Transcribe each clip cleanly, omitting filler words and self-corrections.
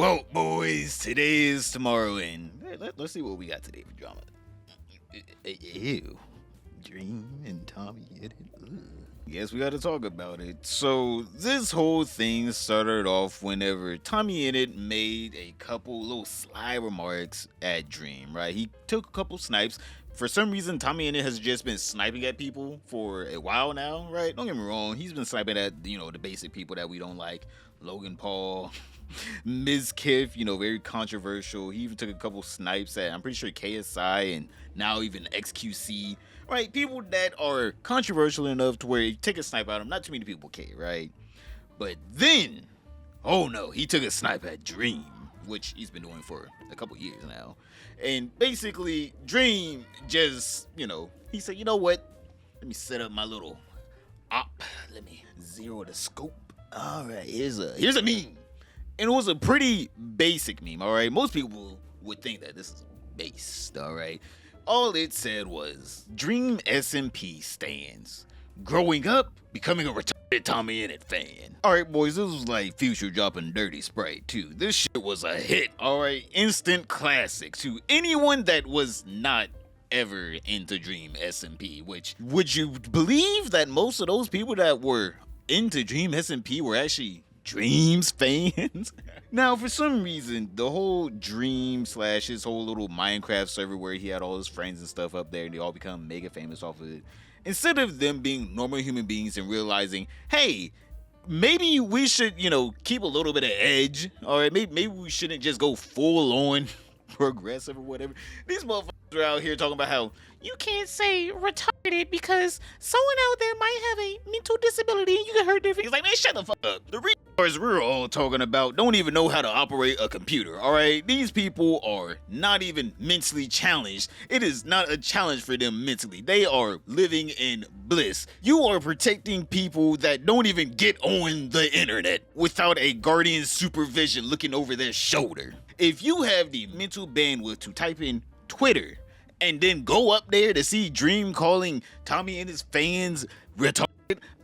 Well, boys, today is tomorrow, and let's see what we got today for drama. Ew. Dream and Tommyinnit. Yes, we got to talk about it. So, this whole thing started off whenever Tommyinnit made a couple little sly remarks at Dream, right? He took a couple snipes. For some reason, Tommyinnit has just been sniping at people for a while now, right? Don't get me wrong, he's been sniping at, the basic people that we don't like. Logan Paul, Ms. Kiff, very controversial. He even took a couple snipes at, I'm pretty sure, KSI and now even XQC, right? People that are controversial enough to where you take a snipe at them, not too many people care, right? But then, oh no, he took a snipe at Dream, which he's been doing for a couple years now. And basically, Dream just, he said, you know what? Let me set up my little op. Let me zero the scope. All right, here's a meme. And it was a pretty basic meme, all right? Most people would think that this is based, all right? All it said was, Dream SMP stands. Growing up, becoming a retarded Tommyinnit fan. Alright, boys, this was like Future dropping Dirty Sprite, too. This shit was a hit, alright? Instant classic to anyone that was not ever into Dream SMP, which, would you believe that most of those people that were into Dream SMP were actually Dreams fans? Now, for some reason, the whole Dream / his whole little Minecraft server where he had all his friends and stuff up there and they all become mega famous off of it, instead of them being normal human beings and realizing, hey, maybe we should, keep a little bit of edge, all right? Maybe we shouldn't just go full on progressive or whatever. These motherfuckers are out here talking about how you can't say retarded because someone out there might have a mental disability and you can hurt their feelings. Like, man, shut the fuck up. The retards we're all talking about don't even know how to operate a computer, all right? These people are not even mentally challenged. It is not a challenge for them mentally. They are living in bliss. You are protecting people that don't even get on the internet without a guardian supervision looking over their shoulder. If you have the mental bandwidth to type in Twitter and then go up there to see Dream calling Tommyinnit's fans retarded,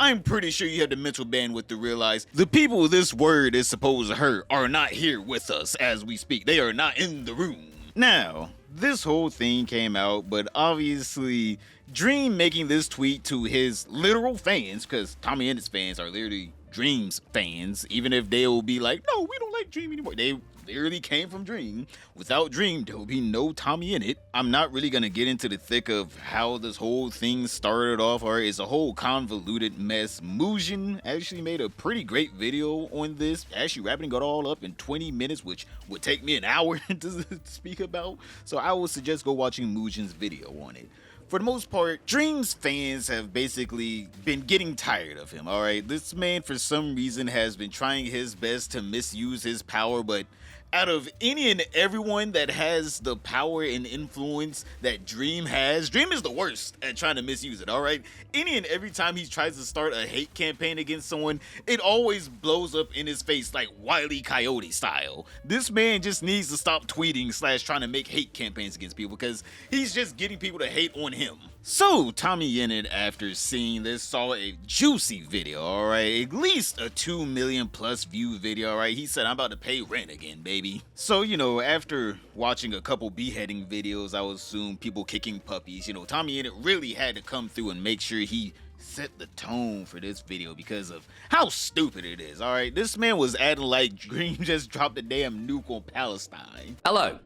I'm pretty sure you have the mental bandwidth to realize the people this word is supposed to hurt are not here with us as we speak. They are not in the room. Now, this whole thing came out, but obviously Dream making this tweet to his literal fans, because Tommyinnit's fans are literally Dream's fans, even if they will be like, no, we don't like Dream anymore. They literally came from Dream. Without Dream, there will be no Tommyinnit. I'm not really gonna get into the thick of how this whole thing started off, or it's a whole convoluted mess. Mujin actually made a pretty great video on this, actually wrapping it all up in 20 minutes, which would take me an hour to speak about. So I would suggest go watching Mujin's video on it. For the most part, Dream's fans have basically been getting tired of him, alright? This man, for some reason, has been trying his best to misuse his power, but out of any and everyone that has the power and influence that Dream has, Dream is the worst at trying to misuse it, alright? Any and every time he tries to start a hate campaign against someone, it always blows up in his face like Wile E. Coyote style. This man just needs to stop tweeting / trying to make hate campaigns against people because he's just getting people to hate on him. So, Tommyinnit, after seeing this, saw a juicy video, alright? At least a 2 million plus view video, alright? He said, I'm about to pay rent again, baby. So, after watching a couple beheading videos, I would assume people kicking puppies, Tommyinnit really had to come through and make sure he set the tone for this video because of how stupid it is, alright? This man was acting like Dream just dropped a damn nuke on Palestine. Hello,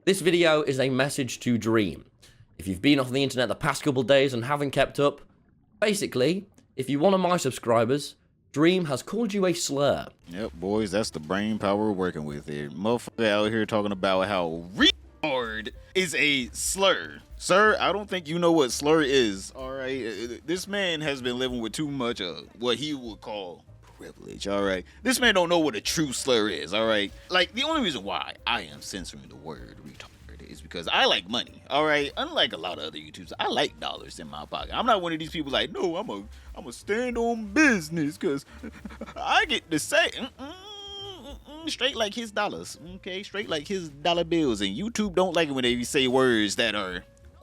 this video is a message to Dream. If you've been off the internet the past couple days and haven't kept up, basically, if you're one of my subscribers, Dream has called you a slur. Yep, boys, that's the brain power we're working with here. Motherfucker out here talking about how retard is a slur. Sir, I don't think you know what slur is, alright? This man has been living with too much of what he would call privilege, alright? This man don't know what a true slur is, alright? Like, the only reason why I am censoring the word retard is because I like money, alright? Unlike a lot of other YouTubers, I like dollars in my pocket. I'm not one of these people like, no, I'm a stand on business because I get to say straight like his dollars, okay? Straight like his dollar bills. And YouTube don't like it when they say words that are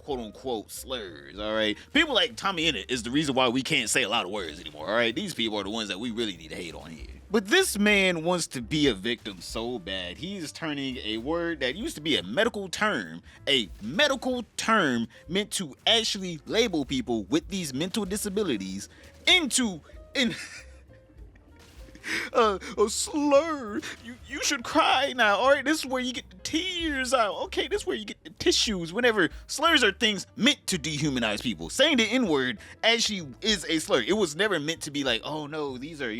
quote-unquote slurs, alright? People like Tommyinnit is the reason why we can't say a lot of words anymore, alright? These people are the ones that we really need to hate on here. But this man wants to be a victim so bad. He is turning a word that used to be a medical term meant to actually label people with these mental disabilities, into a slur. You should cry now. All right, this is where you get the tears out. Okay, this is where you get the tissues. Whenever slurs are things meant to dehumanize people. Saying the N-word actually is a slur. It was never meant to be like, oh no, these are,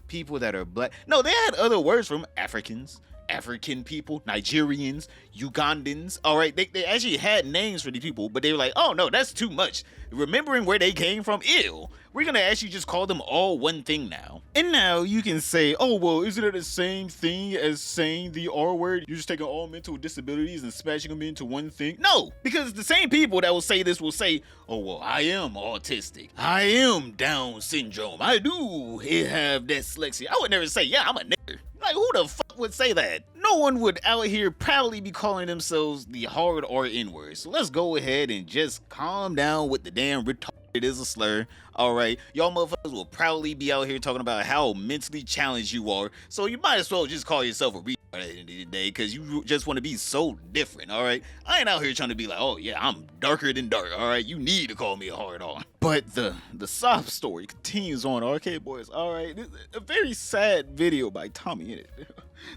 people that are black. No, they had other words from Africans, African people, Nigerians, Ugandans. All right, they actually had names for these people, but they were like, oh no, that's too much. Remembering where they came from, ew. We're gonna actually just call them all one thing now. And now you can say, oh well, isn't it the same thing as saying the R word? You're just taking all mental disabilities and smashing them into one thing? No, because the same people that will say this will say, oh well, I am autistic, I am Down syndrome, I do have dyslexia. I would never say, yeah, I'm a nigger. Like, who the fuck would say that? No one would out here proudly be calling themselves the hard R N-word. So let's go ahead and just calm down with the damn retarded is a slur. Alright, y'all motherfuckers will proudly be out here talking about how mentally challenged you are. So you might as well just call yourself a retard at the end of the day, because you just want to be so different, alright? I ain't out here trying to be like, oh yeah, I'm darker than dark, alright? You need to call me a hard R. But the sob story continues on, okay boys, alright? A very sad video by Tommyinnit.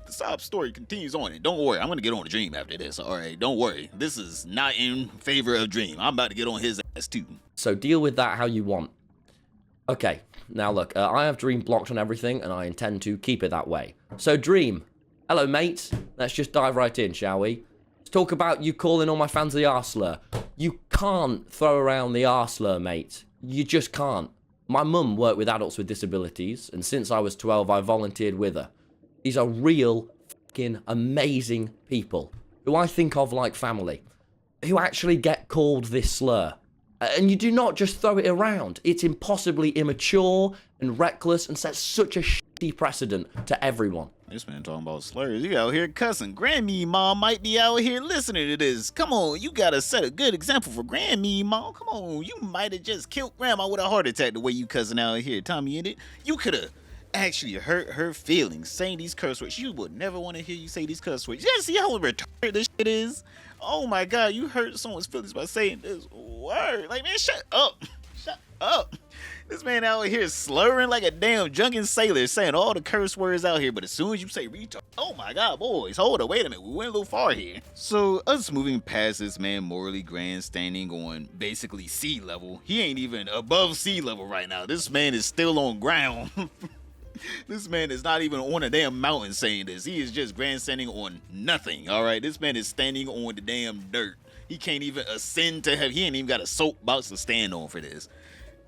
The sob story continues on, and don't worry, I'm gonna get on the Dream after this, alright? Don't worry, this is not in favor of Dream. I'm about to get on his ass too. So deal with that how you want. Okay, now look, I have Dream blocked on everything, and I intend to keep it that way. So Dream, hello mate, let's just dive right in, shall we? Let's talk about you calling all my fans the R slur. You can't throw around the R slur, mate. You just can't. My mum worked with adults with disabilities, and since I was 12, I volunteered with her. These are real, fucking amazing people, who I think of like family, who actually get called this slur. And you do not just throw it around. It's impossibly immature and reckless and sets such a shitty precedent to everyone. This man talking about slurs. You out here cussing. Grammy mom might be out here listening to this. Come on, you gotta set a good example for Grammy mom. Come on, you might have just killed grandma with a heart attack the way you cussing out here, Tommyinnit. You could have actually hurt her feelings saying these curse words. You would never want to hear you say these curse words. You see how retarded this shit is? Oh my god, you hurt someone's feelings by saying this word. Like, man, shut up. Shut up. This man out here slurring like a damn drunken sailor, saying all the curse words out here, but as soon as you say retard, oh my god, boys, hold up, wait a minute, we went a little far here. So, us moving past this man morally grandstanding on basically sea level, he ain't even above sea level right now. This man is still on ground. This man is not even on a damn mountain saying this. He is just grandstanding on nothing, alright? This man is standing on the damn dirt. He can't even ascend to heaven. He ain't even got a soapbox to stand on for this.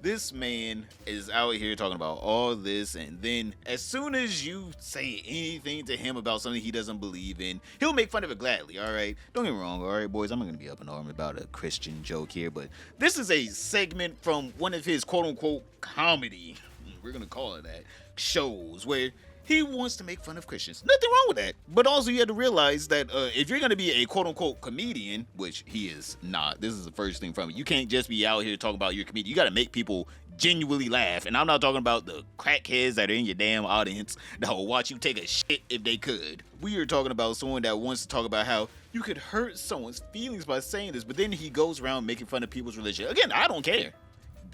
This man is out here talking about all this, and then as soon as you say anything to him about something he doesn't believe in, he'll make fun of it gladly, alright? Don't get me wrong, alright, boys? I'm not going to be up in arms about a Christian joke here, but this is a segment from one of his quote-unquote comedy, we're going to call it that, shows where he wants to make fun of Christians. Nothing wrong with that. But also you have to realize that if you're going to be a quote-unquote comedian, which he is not, this is the first thing from it. You can't just be out here talking about your comedian. You got to make people genuinely laugh. And I'm not talking about the crackheads that are in your damn audience that will watch you take a shit if they could. We are talking about someone that wants to talk about how you could hurt someone's feelings by saying this, but then he goes around making fun of people's religion. Again, I don't care.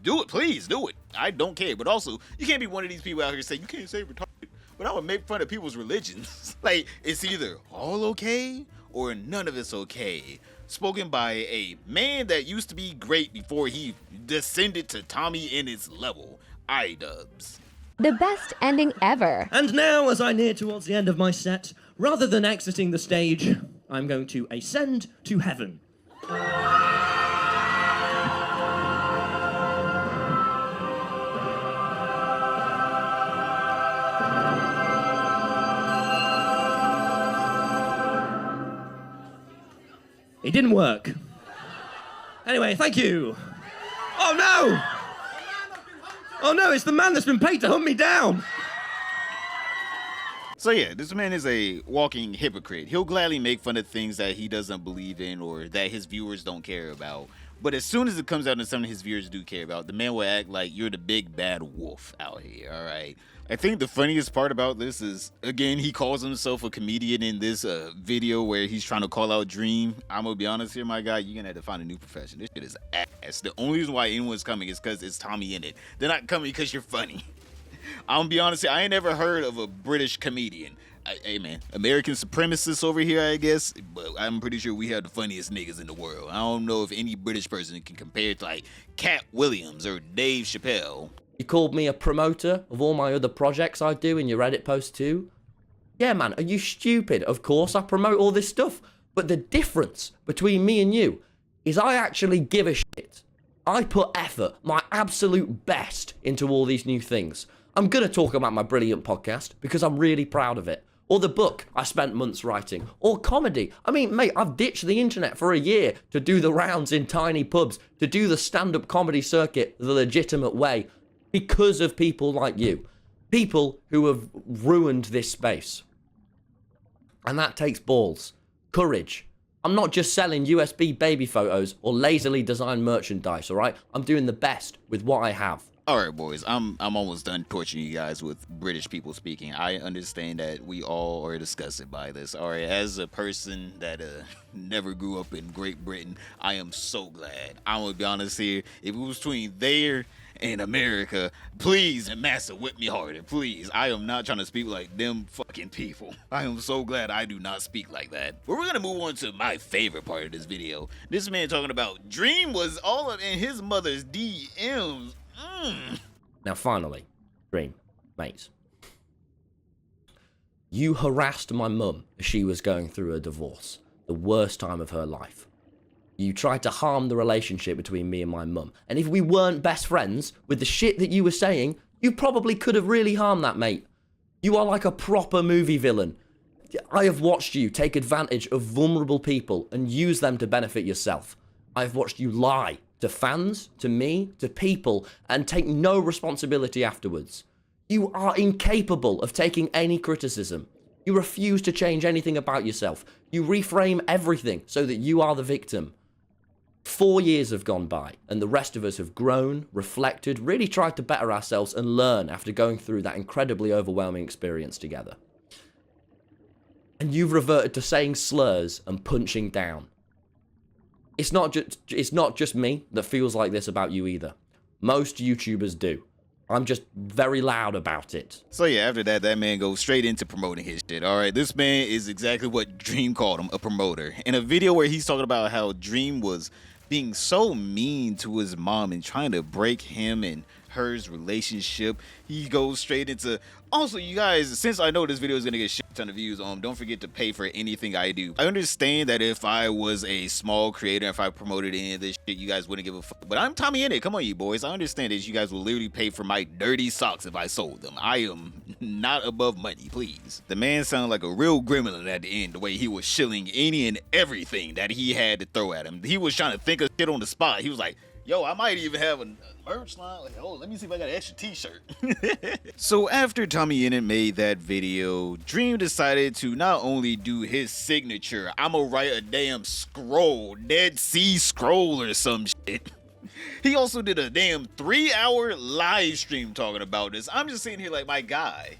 Do it, please, do it. I don't care. But also, you can't be one of these people out here saying, you can't say retarded, but I'm gonna make fun of people's religions. Like, it's either all okay or none of it's okay. Spoken by a man that used to be great before he descended to Tommyinnit's level. iDubbbz. The best ending ever. And now, as I near towards the end of my set, rather than exiting the stage, I'm going to ascend to heaven. It didn't work. Anyway, thank you. Oh no! Oh no, it's the man that's been paid to hunt me down. So yeah, this man is a walking hypocrite. He'll gladly make fun of things that he doesn't believe in or that his viewers don't care about. But as soon as it comes out and something his viewers do care about, the man will act like you're the big bad wolf out here, all right? I think the funniest part about this is, again, he calls himself a comedian in this video where he's trying to call out Dream. I'm gonna be honest here, my guy, you're gonna have to find a new profession. This shit is ass. The only reason why anyone's coming is because it's Tommyinnit. They're not coming because you're funny. I'm gonna be honest here, I ain't never heard of a British comedian. Hey man, American supremacists over here, I guess, but I'm pretty sure we have the funniest niggas in the world. I don't know if any British person can compare to like Cat Williams or Dave Chappelle. You called me a promoter of all my other projects I do in your Reddit post too? Yeah, man, are you stupid? Of course I promote all this stuff. But the difference between me and you is I actually give a shit. I put effort, my absolute best, into all these new things. I'm gonna talk about my brilliant podcast because I'm really proud of it. Or the book I spent months writing. Or comedy. I mean, mate, I've ditched the internet for a year to do the rounds in tiny pubs, to do the stand-up comedy circuit the legitimate way. Because of people like you. People who have ruined this space. And that takes balls. Courage. I'm not just selling USB baby photos or lazily designed merchandise, alright? I'm doing the best with what I have. Alright boys, I'm almost done torturing you guys with British people speaking. I understand that we all are disgusted by this. Alright, as a person that never grew up in Great Britain, I am so glad. I'm gonna be honest here, if it was between there and America, please, and Massa, whip me harder, please. I am not trying to speak like them fucking people. I am so glad I do not speak like that. But we're gonna move on to my favorite part of this video. This man talking about Dream was all up in his mother's DMs. Now finally, Dream, mate. You harassed my mum as she was going through a divorce. The worst time of her life. You tried to harm the relationship between me and my mum. And if we weren't best friends, with the shit that you were saying, you probably could have really harmed that, mate. You are like a proper movie villain. I have watched you take advantage of vulnerable people and use them to benefit yourself. I have watched you lie to fans, to me, to people, and take no responsibility afterwards. You are incapable of taking any criticism. You refuse to change anything about yourself. You reframe everything so that you are the victim. 4 years have gone by, and the rest of us have grown, reflected, really tried to better ourselves and learn after going through that incredibly overwhelming experience together. And you've reverted to saying slurs and punching down. It's not just me that feels like this about you either. Most YouTubers do. I'm just very loud about it. So yeah, after that, that man goes straight into promoting his shit. All right, this man is exactly what Dream called him, a promoter. In a video where he's talking about how Dream was being so mean to his mom and trying to break him and her's relationship, he goes straight into, also you guys, since I know this video is gonna get a shit ton of views, don't forget to pay for anything I do. I understand that if I was a small creator, if I promoted any of this shit, you guys wouldn't give a fuck, but I'm Tommyinnit. Come on, you boys. I understand that you guys will literally pay for my dirty socks if I sold them. I am not above money, please. The man sounded like a real gremlin at the end, the way he was shilling any and everything that he had to throw at him. He was trying to think of shit on the spot. He was like, yo, I might even have a merch line. Like, oh, let me see if I got an extra t-shirt. So after Tommyinnit made that video, Dream decided to not only do his signature, I'ma write a damn scroll, Dead Sea Scroll or some shit. He also did a damn 3-hour live stream talking about this. I'm just sitting here like, my guy,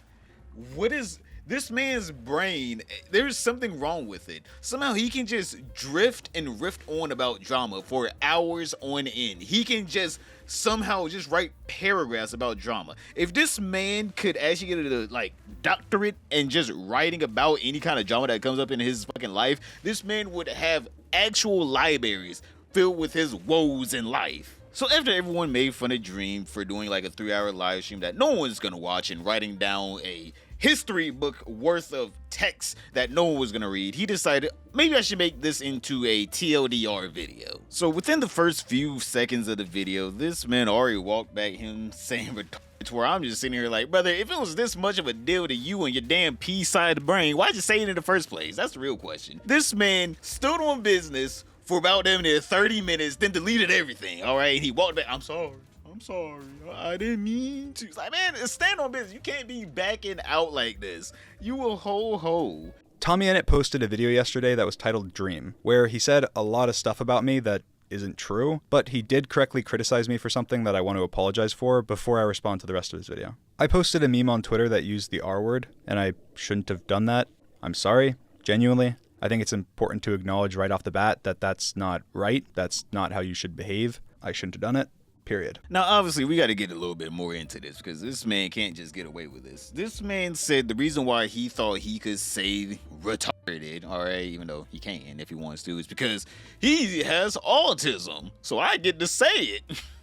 what is... This man's brain, there's something wrong with it. Somehow he can just drift and riff on about drama for hours on end. He can just somehow just write paragraphs about drama. If this man could actually get a like doctorate in just writing about any kind of drama that comes up in his fucking life, this man would have actual libraries filled with his woes in life. So after everyone made fun of Dream for doing like a 3-hour live stream that no one's gonna watch and writing down a history book worth of text that no one was gonna read, he decided maybe I should make this into a TLDR video. So within the first few seconds of the video, this man already walked back him saying retarded, where I'm just sitting here like, brother, if it was this much of a deal to you and your damn pea-sized brain, why'd you say it in the first place? That's the real question. This man stood on business for about damn near 30 minutes, then deleted everything, all right? And he walked back, I'm sorry, I didn't mean to. It's like, man, stand on business. You can't be backing out like this. You a ho. Tommyinnit posted a video yesterday that was titled Dream, where he said a lot of stuff about me that isn't true, but he did correctly criticize me for something that I want to apologize for before I respond to the rest of his video. I posted a meme on Twitter that used the R word, and I shouldn't have done that. I'm sorry, genuinely. I think it's important to acknowledge right off the bat that that's not right. That's not how you should behave. I shouldn't have done it. Period. Now, obviously, we got to get a little bit more into this because this man can't just get away with this. This man said the reason why he thought he could say retarded, all right, even though he can if he wants to, is because he has autism. So I get to say it.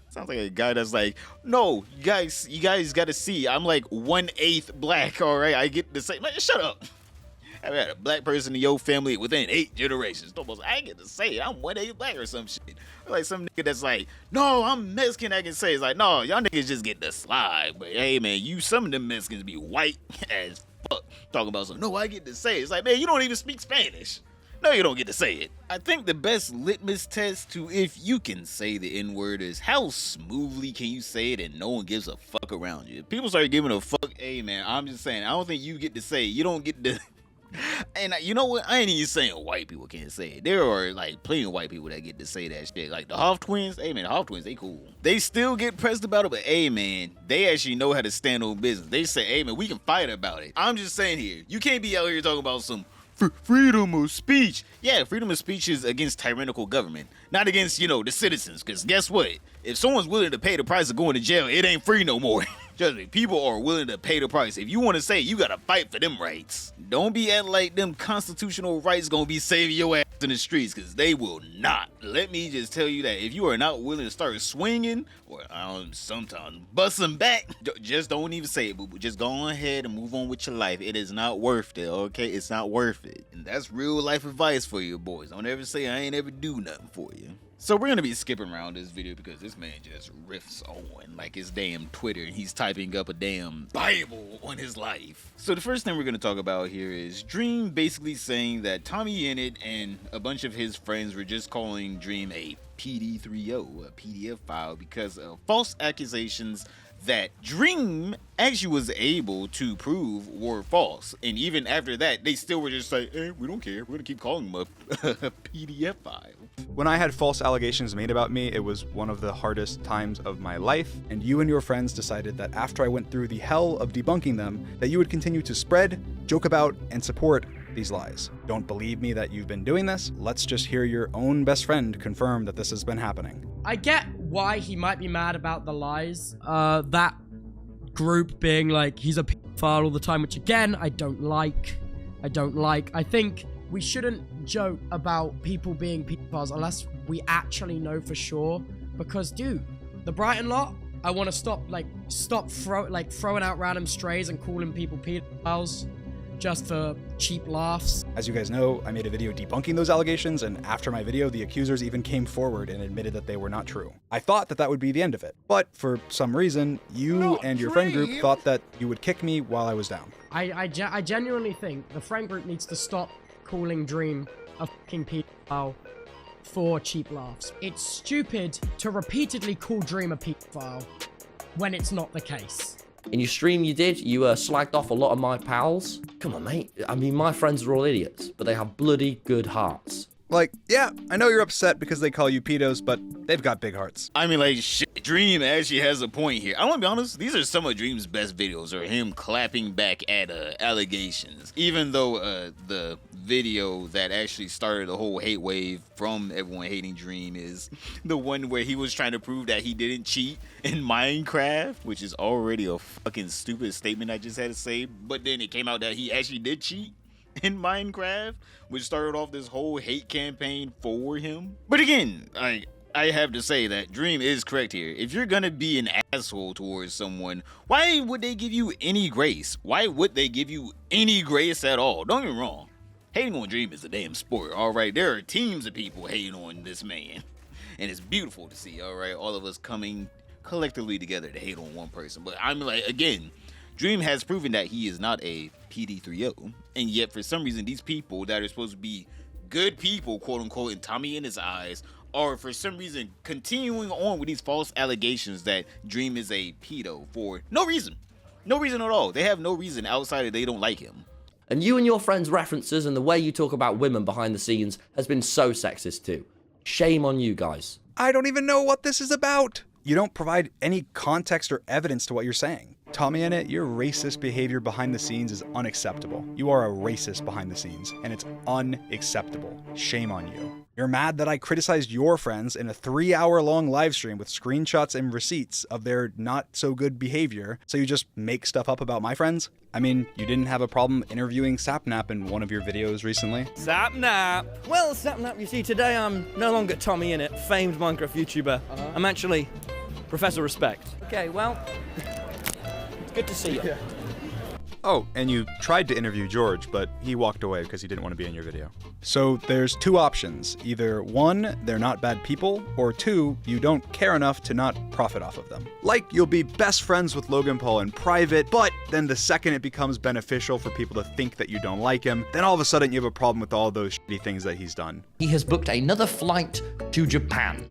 Sounds like a guy that's like, no, you guys got to see, I'm like 1/8 black, all right? I get to say, man, shut up. I've had a black person in your family within 8 generations. Almost, I get to say it. I'm 1/8 black or some shit. Like some nigga that's like, no, I'm Mexican. I can say it's like, no, y'all niggas just get the slide. But hey, man, some of them Mexicans be white as fuck. Talking about some, no, I get to say it. It's like, man, you don't even speak Spanish. No, you don't get to say it. I think the best litmus test to if you can say the N-word is how smoothly can you say it and no one gives a fuck around you. If people start giving a fuck, hey, man, I'm just saying, I don't think you get to say it. You don't get to... And you know what? I ain't even saying white people can't say it. There are like plenty of white people that get to say that shit. Like the Hoff twins, hey man, the Hoff twins, they cool. They still get pressed about it, but hey man, they actually know how to stand on business. They say, hey man, we can fight about it. I'm just saying here, you can't be out here talking about some freedom of speech. Yeah, freedom of speech is against tyrannical government, not against, the citizens. Because guess what? If someone's willing to pay the price of going to jail, it ain't free no more. Trust me, people are willing to pay the price. If you want to say it, you gotta fight for them rights. Don't be acting like them constitutional rights gonna be saving your ass in the streets, because they will not. Let me just tell you that if you are not willing to start swinging, or sometimes busting back, just don't even say it, boo-boo. Just go ahead and move on with your life. It is not worth it, okay? It's not worth it. And that's real life advice for you boys. Don't ever say I ain't ever do nothing for you. So we're gonna be skipping around this video because this man just riffs on like his damn Twitter and he's typing up a damn Bible on his life. So the first thing we're gonna talk about here is Dream basically saying that Tommyinnit and a bunch of his friends were just calling Dream a PD30, a PDF file, because of false accusations that Dream actually was able to prove were false. And even after that, they still were just like, hey, we don't care. We're gonna keep calling them a PDF file. When I had false allegations made about me, it was one of the hardest times of my life, and you and your friends decided that after I went through the hell of debunking them, that you would continue to spread, joke about, and support these lies. Don't believe me that you've been doing this? Let's just hear your own best friend confirm that this has been happening. I get why he might be mad about the lies. That group being like, he's a pedophile all the time, which again, I don't like. I think we shouldn't joke about people being pedophiles unless we actually know for sure. Because, dude, the Brighton lot, I want to stop throwing out random strays and calling people pedophiles just for cheap laughs. As you guys know, I made a video debunking those allegations, and after my video, the accusers even came forward and admitted that they were not true. I thought that that would be the end of it, but for some reason, you and your friend group thought that you would kick me while I was down. I genuinely think the friend group needs to stop calling Dream a fucking pedophile for cheap laughs. It's stupid to repeatedly call Dream a pedophile when it's not the case. In your stream you slagged off a lot of my pals. Come on, mate. I mean, my friends are all idiots, but they have bloody good hearts. Like, yeah, I know you're upset because they call you pedos, but they've got big hearts. I mean, like, shit, Dream actually has a point here. I want to be honest, these are some of Dream's best videos, are him clapping back at allegations. Even though the video that actually started the whole hate wave from everyone hating Dream is the one where he was trying to prove that he didn't cheat in Minecraft, which is already a fucking stupid statement I just had to say. But then it came out that he actually did cheat in Minecraft, which started off this whole hate campaign for him. But again, I have to say that Dream is correct here. If you're gonna be an asshole towards someone, why would they give you any grace? Why would they give you any grace at all? Don't get me wrong. Hating on Dream is a damn sport, alright? There are teams of people hating on this man. And it's beautiful to see, alright? All of us coming collectively together to hate on one person. But I'm like, again, Dream has proven that he is not a PD30, and yet for some reason these people that are supposed to be good people, quote unquote, in Tommyinnit's eyes, are for some reason continuing on with these false allegations that Dream is a pedo for no reason. No reason at all. They have no reason outside of they don't like him. And you and your friends' references and the way you talk about women behind the scenes has been so sexist too. Shame on you guys. I don't even know what this is about. You don't provide any context or evidence to what you're saying. Tommyinnit, your racist behavior behind the scenes is unacceptable. You are a racist behind the scenes, and it's unacceptable. Shame on you. You're mad that I criticized your friends in a 3-hour-long live stream with screenshots and receipts of their not-so-good behavior, so you just make stuff up about my friends? I mean, you didn't have a problem interviewing Sapnap in one of your videos recently. Sapnap! Well, Sapnap, you see, today I'm no longer Tommyinnit, famed Minecraft YouTuber. I'm actually Professor Respect. Okay, well, it's good to see you. Yeah. Oh, and you tried to interview George, but he walked away because he didn't want to be in your video. So there's 2 options. Either 1, they're not bad people, or 2, you don't care enough to not profit off of them. Like, you'll be best friends with Logan Paul in private, but then the second it becomes beneficial for people to think that you don't like him, then all of a sudden you have a problem with all those shitty things that he's done. He has booked another flight to Japan.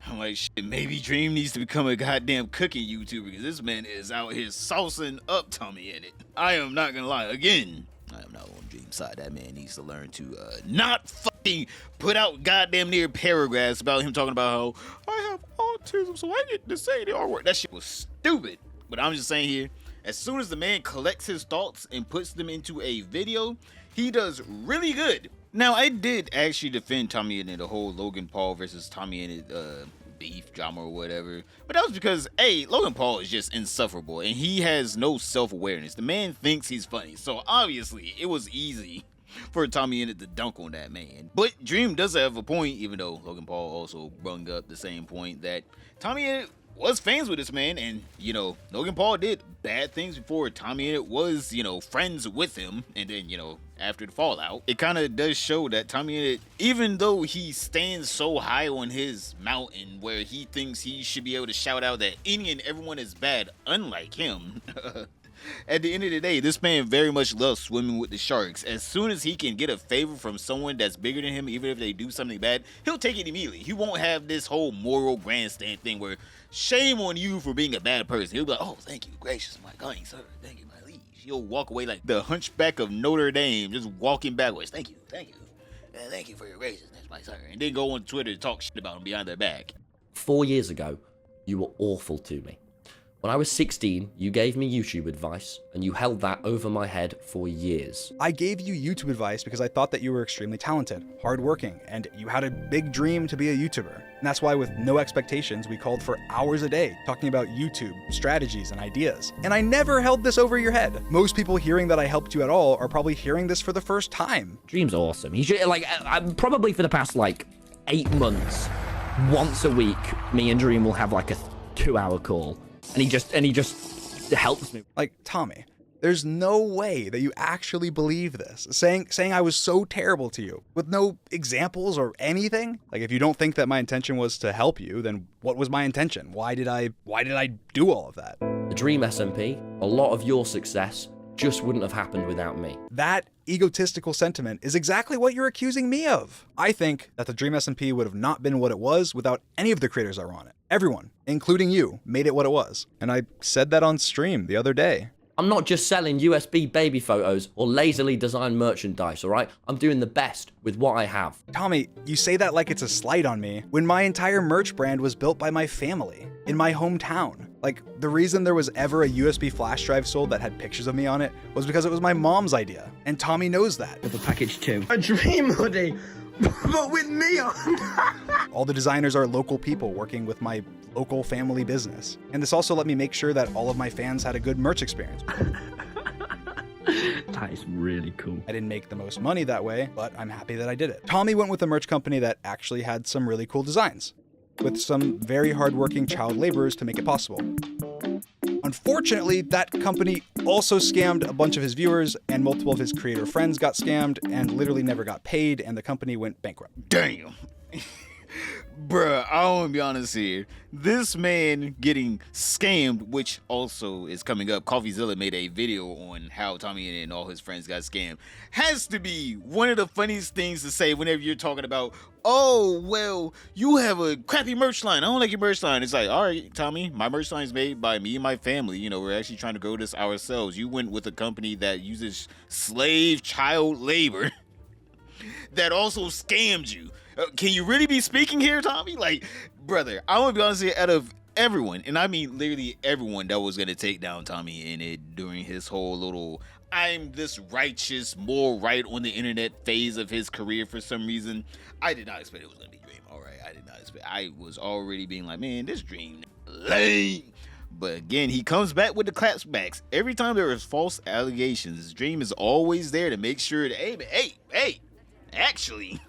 I'm like, shit, maybe Dream needs to become a goddamn cooking YouTuber because this man is out here saucing up Tommyinnit. I am not gonna lie, again, I am not on Dream's side. That man needs to learn to not fucking put out goddamn near paragraphs about him talking about how I have autism, so I get to say the R word. That shit was stupid. But I'm just saying here, as soon as the man collects his thoughts and puts them into a video, he does really good. Now, I did actually defend Tommyinnit, the whole Logan Paul versus Tommyinnit beef drama or whatever. But that was because, A, Logan Paul is just insufferable and he has no self-awareness. The man thinks he's funny. So obviously, it was easy for Tommyinnit to dunk on that man. But Dream does have a point, even though Logan Paul also brung up the same point that Tommyinnit was fans with this man, and you know, Logan Paul did bad things before Tommyinnit was, you know, friends with him, and then, you know, after the fallout, it kind of does show that Tommyinnit, even though he stands so high on his mountain where he thinks he should be able to shout out that any and everyone is bad, unlike him, at the end of the day, this man very much loves swimming with the sharks. As soon as he can get a favor from someone that's bigger than him, even if they do something bad, he'll take it immediately. He won't have this whole moral grandstand thing where shame on you for being a bad person. He'll be like, oh, thank you, gracious, my kind sir. Thank you, my liege. He'll walk away like the hunchback of Notre Dame, just walking backwards. Thank you, thank you. Thank you for your graciousness, my sir. And then go on Twitter to talk shit about him behind their back. 4 years ago, you were awful to me. When I was 16, you gave me YouTube advice, and you held that over my head for years. I gave you YouTube advice because I thought that you were extremely talented, hardworking, and you had a big dream to be a YouTuber. And that's why with no expectations, we called for hours a day talking about YouTube, strategies, and ideas. And I never held this over your head. Most people hearing that I helped you at all are probably hearing this for the first time. Dream's awesome. He should, like, probably for the past, 8 months, once a week, me and Dream will have, a 2-hour call. And he just helps me. Like, Tommy, there's no way that you actually believe this. Saying I was so terrible to you with no examples or anything. Like, if you don't think that my intention was to help you, then what was my intention? Why did I do all of that? The Dream SMP, a lot of your success just wouldn't have happened without me. That egotistical sentiment is exactly what you're accusing me of. I think that the Dream SMP would have not been what it was without any of the creators that were on it. Everyone, including you, made it what it was. And I said that on stream the other day. I'm not just selling USB baby photos or lazily designed merchandise, all right? I'm doing the best with what I have. Tommy, you say that like it's a slight on me, when my entire merch brand was built by my family, in my hometown. Like, the reason there was ever a USB flash drive sold that had pictures of me on it was because it was my mom's idea, and Tommy knows that. The package too. A dream hoodie, but with me on. All the designers are local people working with my local family business. And this also let me make sure that all of my fans had a good merch experience. That is really cool. I didn't make the most money that way, but I'm happy that I did it. Tommy went with a merch company that actually had some really cool designs, with some very hardworking child laborers to make it possible. Unfortunately, that company also scammed a bunch of his viewers, and multiple of his creator friends got scammed and literally never got paid, and the company went bankrupt. Damn. Bruh, I want to be honest here. This man getting scammed, which also is coming up, CoffeeZilla made a video on how Tommyinnit and all his friends got scammed, has to be one of the funniest things to say whenever you're talking about, oh, well, you have a crappy merch line. I don't like your merch line. It's like, all right, Tommy, my merch line is made by me and my family. You know, we're actually trying to grow this ourselves. You went with a company that uses slave child labor that also scammed you. Can you really be speaking here, Tommy? Like, brother, I want to be honest here, out of everyone, and I mean literally everyone that was going to take down Tommyinnit during his whole little I'm this righteous, more right on the internet phase of his career for some reason, I did not expect it was going to be Dream. All right, I did not expect. I was already being like, man, this Dream lame. But again, he comes back with the clapbacks. Every time there is false allegations, Dream is always there to make sure that, hey, actually,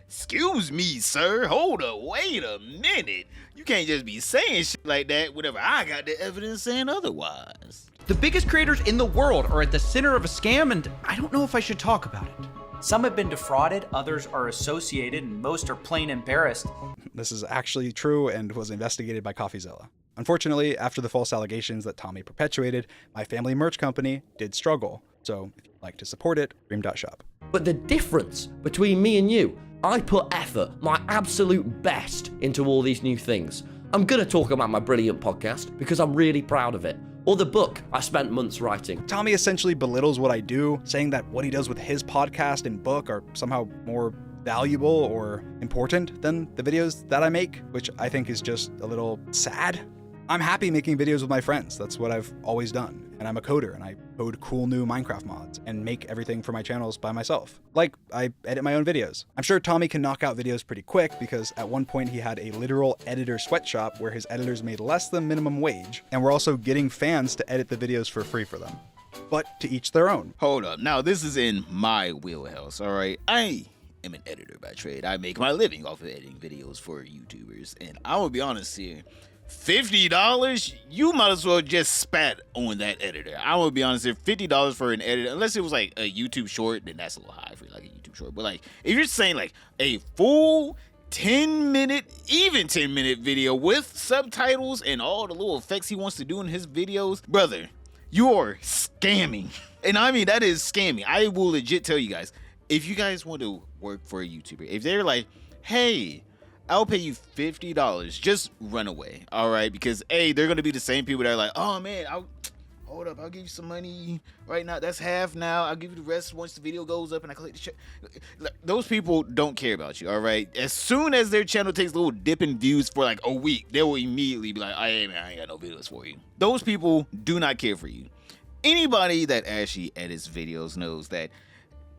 excuse me, sir, hold up, wait a minute. You can't just be saying shit like that whenever I got the evidence saying otherwise. The biggest creators in the world are at the center of a scam, and I don't know if I should talk about it. Some have been defrauded, others are associated, and most are plain embarrassed. This is actually true and was investigated by CoffeeZilla. Unfortunately, after the false allegations that Tommy perpetuated, my family merch company did struggle. So if you'd like to support it, dream.shop. But the difference between me and you, I put effort, my absolute best, into all these new things. I'm gonna talk about my brilliant podcast because I'm really proud of it. Or the book I spent months writing. Tommy essentially belittles what I do, saying that what he does with his podcast and book are somehow more valuable or important than the videos that I make, which I think is just a little sad. I'm happy making videos with my friends. That's what I've always done. And I'm a coder, and I code cool new Minecraft mods and make everything for my channels by myself. Like, I edit my own videos. I'm sure Tommy can knock out videos pretty quick because at one point he had a literal editor sweatshop where his editors made less than minimum wage, and we're also getting fans to edit the videos for free for them. But to each their own. Hold up. Now, this is in my wheelhouse, all right? I am an editor by trade. I make my living off of editing videos for YouTubers, and I will be honest here. $50? You might as well just spat on that editor. I will be honest here, $50 for an editor, unless it was like a YouTube short, then that's a little high for like a YouTube short. But like, if you're saying like a full 10-minute, even 10-minute video with subtitles and all the little effects he wants to do in his videos, brother, you're scamming. And I mean, that is scamming. I will legit tell you guys, if you guys want to work for a YouTuber, if they're like, hey, I'll pay you $50, just run away, all right? Because, A, they're going to be the same people that are like, oh, man, hold up, I'll give you some money right now. That's half now. I'll give you the rest once the video goes up and I collect the check. Those people don't care about you, all right? As soon as their channel takes a little dip in views for like a week, they will immediately be like, hey, man, I ain't got no videos for you. Those people do not care for you. Anybody that actually edits videos knows that,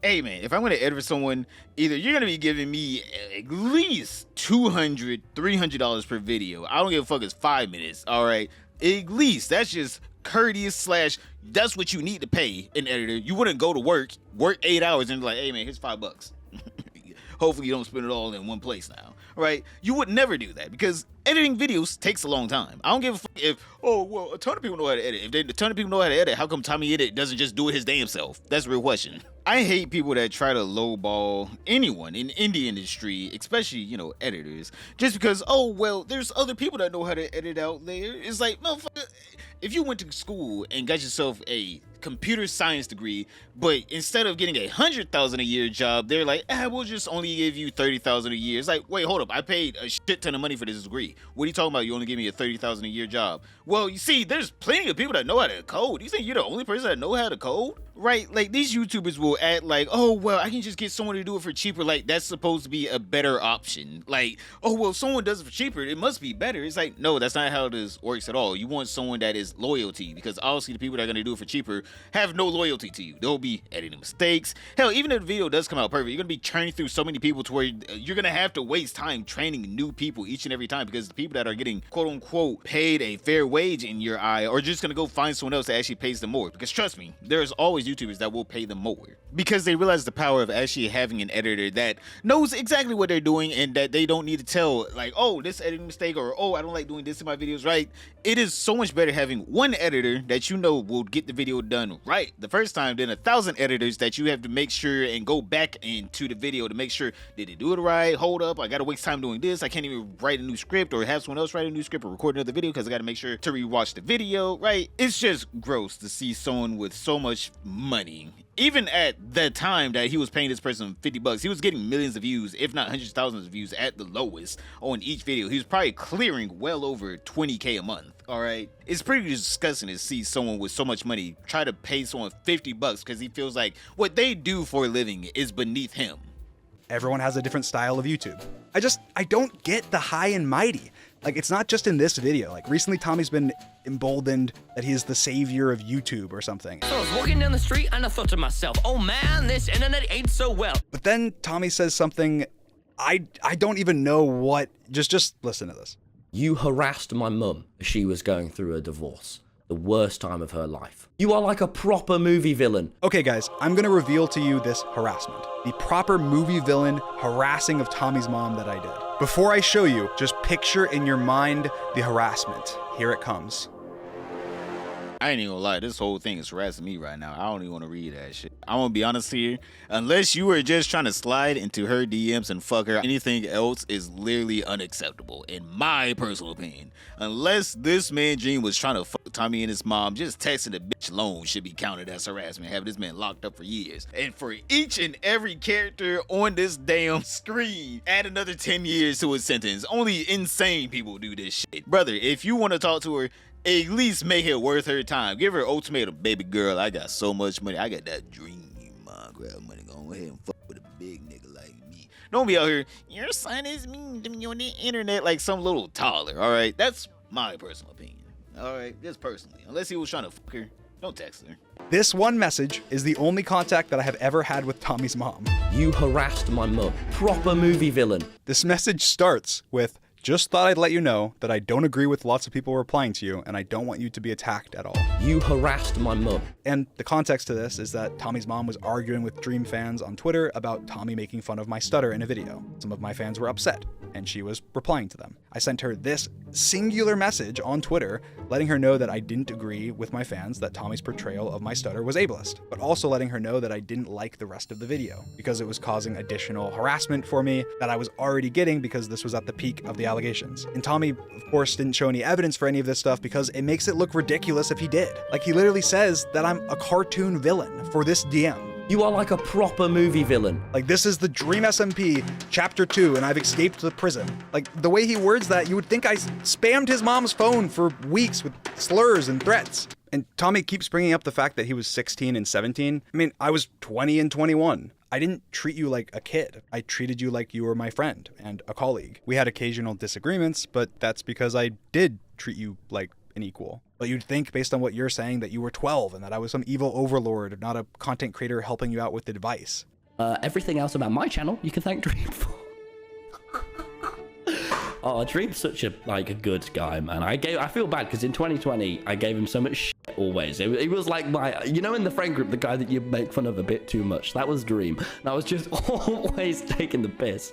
hey man, if I'm going to edit for someone, either you're going to be giving me at least $200, $300 per video. I don't give a fuck, it's 5 minutes, all right? At least, that's just courteous / that's what you need to pay an editor. You wouldn't go to work 8 hours and be like, hey man, here's $5. Hopefully you don't spend it all in one place now, right? You would never do that because editing videos takes a long time. I don't give a fuck if, oh, well, a ton of people know how to edit. If a ton of people know how to edit, how come Tommyinnit doesn't just do it his damn self? That's a real question. I hate people that try to lowball anyone in indie industry, especially, editors, just because, oh, well, there's other people that know how to edit out there. It's like, motherfucker, if you went to school and got yourself a computer science degree, but instead of getting $100,000 a year job, they're like, we'll just only give you $30,000 a year. It's like, wait, hold up, I paid a shit ton of money for this degree. What are you talking about? You only give me a $30,000 a year job? Well, you see, there's plenty of people that know how to code. You think you're the only person that know how to code? Right? Like, these YouTubers will act like, oh, well, I can just get someone to do it for cheaper. Like, that's supposed to be a better option. Like, oh, well, if someone does it for cheaper, it must be better. It's like, no, that's not how this works at all. You want someone that is loyalty, because obviously the people that are going to do it for cheaper have no loyalty to you. They'll be editing mistakes. Hell, even if the video does come out perfect, you're going to be churning through so many people to where you're going to have to waste time training new people each and every time, because the people that are getting quote unquote paid a fair wage in your eye are just going to go find someone else that actually pays them more. Because trust me, there's always YouTubers that will pay them more because they realize the power of actually having an editor that knows exactly what they're doing and that they don't need to tell like, oh, this editing mistake, or oh, I don't like doing this in my videos, right? It is so much better having one editor that will get the video done right the first time than 1,000 editors that you have to make sure and go back into the video to make sure, did they do it right? Hold up, I gotta waste time doing this. I can't even write a new script or have someone else write a new script or record another video because I gotta make sure to rewatch the video, right? It's just gross to see someone with so much money. Even at the time that he was paying this person $50, he was getting millions of views, if not hundreds of thousands of views at the lowest on each video. He was probably clearing well over 20K a month. All right, it's pretty disgusting to see someone with so much money try to pay someone $50 because he feels like what they do for a living is beneath him. everyone has a different style of YouTube. I don't get the high and mighty. Like, it's not just in this video. Like, recently Tommy's been emboldened that he is the savior of YouTube or something. So I was walking down the street and I thought to myself, oh man, this internet ain't so well. But then Tommy says something I don't even know what. Just listen to this. You harassed my mum as she was going through a divorce. The worst time of her life. You are like a proper movie villain. Okay guys, I'm gonna reveal to you this harassment. The proper movie villain harassing of Tommy's mom that I did. Before I show you, just picture in your mind the harassment. Here it comes. I ain't even gonna lie, this whole thing is harassing me right now. I don't even want to read that shit. I'm gonna be honest here. Unless you were just trying to slide into her DMs and fuck her, anything else is literally unacceptable, in my personal opinion. Unless this man Dream was trying to fuck Tommy and his mom, just texting the bitch alone should be counted as harassment, having this man locked up for years. And for each and every character on this damn screen, add another 10 years to his sentence. Only insane people do this shit. Brother, if you want to talk to her, at least make it worth her time. Give her ultimatum, baby girl. I got so much money. I got that dream, grab money. Go ahead and fuck with a big nigga like me. Don't be out here, your son is mean to me on the internet like some little toddler, all right? That's my personal opinion, all right? Just personally. Unless he was trying to fuck her, don't text her. This one message is the only contact that I have ever had with Tommy's mom. You harassed my mum. Proper movie villain. This message starts with, just thought I'd let you know that I don't agree with lots of people replying to you, and I don't want you to be attacked at all. You harassed my mum. And the context to this is that Tommy's mom was arguing with Dream fans on Twitter about Tommy making fun of my stutter in a video. Some of my fans were upset, and she was replying to them. I sent her this singular message on Twitter, letting her know that I didn't agree with my fans that Tommy's portrayal of my stutter was ableist, but also letting her know that I didn't like the rest of the video because it was causing additional harassment for me that I was already getting because this was at the peak of the allegations. And Tommy, of course, didn't show any evidence for any of this stuff because it makes it look ridiculous if he did. Like, he literally says that I'm a cartoon villain for this DM. You are like a proper movie villain. Like, this is the Dream SMP Chapter 2, and I've escaped the prison. Like, the way he words that, you would think I spammed his mom's phone for weeks with slurs and threats. And Tommy keeps bringing up the fact that he was 16 and 17. I mean, I was 20 and 21. I didn't treat you like a kid. I treated you like you were my friend and a colleague. We had occasional disagreements, but that's because I did treat you like an equal. But you'd think, based on what you're saying, that you were 12 and that I was some evil overlord, not a content creator helping you out with advice. Everything else about my channel, you can thank Dream for. Oh, Dream's such a good guy, man. I feel bad because in 2020 I gave him so much shit always. He was like my, you know, in the friend group, the guy that you make fun of a bit too much. That was Dream. And I was just always taking the piss.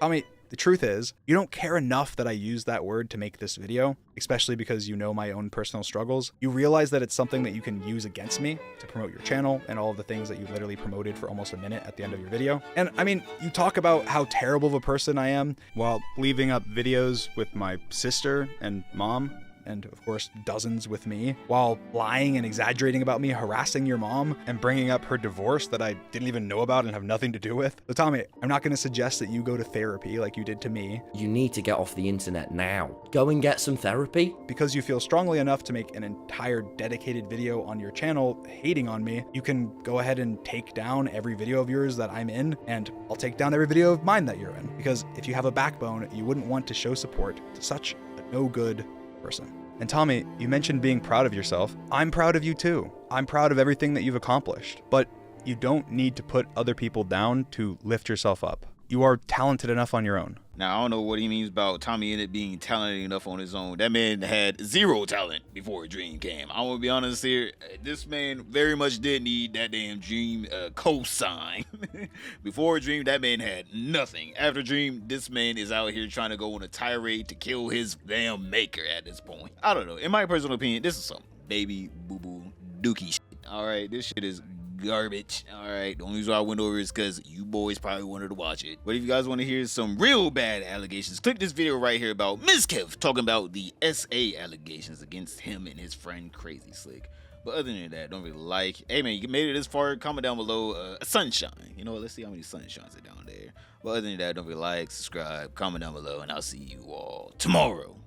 I mean, the truth is, you don't care enough that I used that word to make this video, especially because you know my own personal struggles. You realize that it's something that you can use against me to promote your channel and all of the things that you literally promoted for almost a minute at the end of your video. And I mean, you talk about how terrible of a person I am while leaving up videos with my sister and mom, and of course dozens with me, while lying and exaggerating about me, harassing your mom, and bringing up her divorce that I didn't even know about and have nothing to do with. So Tommy, I'm not going to suggest that you go to therapy like you did to me. You need to get off the internet now. Go and get some therapy. Because you feel strongly enough to make an entire dedicated video on your channel hating on me, you can go ahead and take down every video of yours that I'm in, and I'll take down every video of mine that you're in. Because if you have a backbone, you wouldn't want to show support to such a no-good person. And Tommy, you mentioned being proud of yourself. I'm proud of you too. I'm proud of everything that you've accomplished. But you don't need to put other people down to lift yourself up. You are talented enough on your own. Now, I don't know what he means about Tommyinnit being talented enough on his own. That man had zero talent before Dream came. I want to be honest here. This man very much did need that damn Dream cosign. Before Dream, that man had nothing. After Dream, this man is out here trying to go on a tirade to kill his damn maker at this point. I don't know. In my personal opinion, this is some baby boo-boo dookie shit. All right, this shit is garbage. All right, the only reason why I went over is because you boys probably wanted to watch it. But if you guys want to hear some real bad allegations, click this video right here about Ms. Kev talking about the SA allegations against him and his friend Crazy Slick. But other than that, don't really like. Hey man, you made it this far, comment down below sunshine. You know what, let's see how many sunshines are down there. But other than that, don't really like, subscribe, comment down below, and I'll see you all tomorrow.